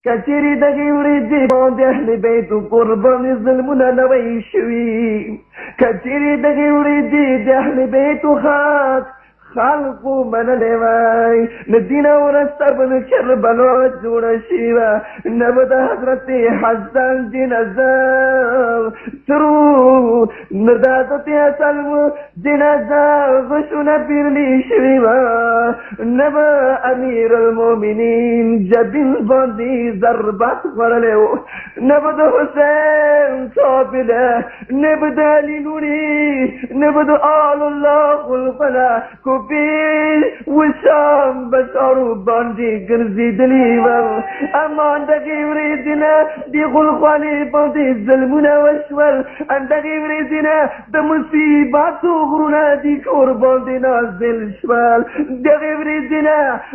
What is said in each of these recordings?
كثير دغي وريدي باندې اهل بیت قربان ظلمونه نوي شوي كثير دغي وريدي د اهل بیت خلقو من لواي ندينا ورستا بن كربلاء جوڑا شيوا نبدا حضرت حسن جنازة سرو ندادت يا سلم جنازة غشنا بيرلي شيوا نبا امير المؤمنين جبين باندي ضربات ورلو نبدا حسين صابله نبدا لنوري نبدا آل الله والفلا كوبيل وشام بشارو باندي قرزي دليبر اما عندك يريدنا دي غلقاني باندي الظلمنا وشول عندك يريدنا ده مصيبات وغرونا دي كور باندي نازل شوال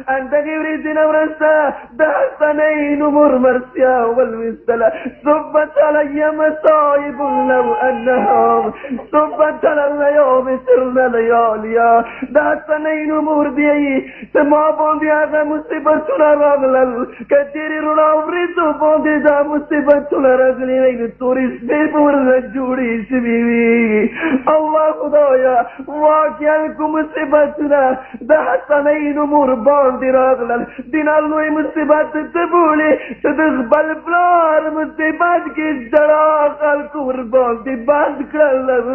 عندك يريدنا ورسا ده حسنين ومر مرسيا والمستلا صبت علي مصايب لو انهم صبت على يوم سرنا لياليا ده حسنين ومر دي سما باندي هذا مصيبتنا رغلل كثير رونا وريتو باندي ده مصيبتنا رغلي وين توريس بيبور رجوري سبيبي الله خدايا واكيالكم مصيبتنا ده حسنين ومر باندي رغلل دينا الله مصيبت تبولي تدخبل بلار مصيبت كي جراغ الكوربان دي باند كرلل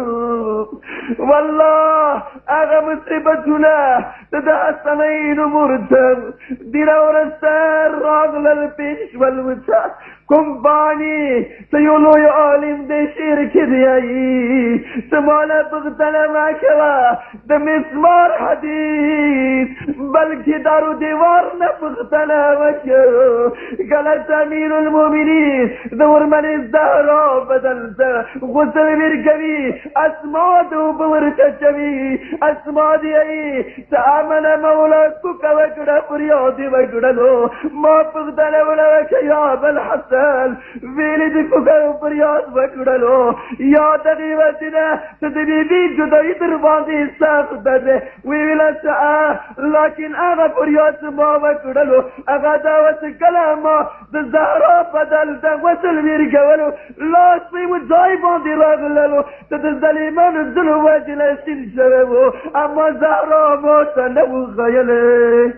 والله اغا مصيبتنا ده حسنين ومر دينا ورسال راغل البيش والوسال كمباني سيولو يا عالم دي شير كدياي سمالا بغتنا ما كوا ده مسمار حديد بلكي دارو ديوارنا بغتنا ما كوا قالت امير المؤمنين دور من الزهراء بدلت غسل مركبي اسماد وبورتجبي اسماد اي تامن مولاك وكدا فريادي وكدلو ما بغتنا ولا يا بالحسن ويلدك فرياد وكدلو يا تغيبتنا تدبيبي جداي درباندي ساخدر ويلا ساعة لكن اغا فرياد ما وكدلو اغا دعوة كلاما بالزهراء بدل وصل ميركولو لا سيم جاي باندي راغللو تتزليمان الزلو واجل سنشربو اما زهراء موتا نبو غيلي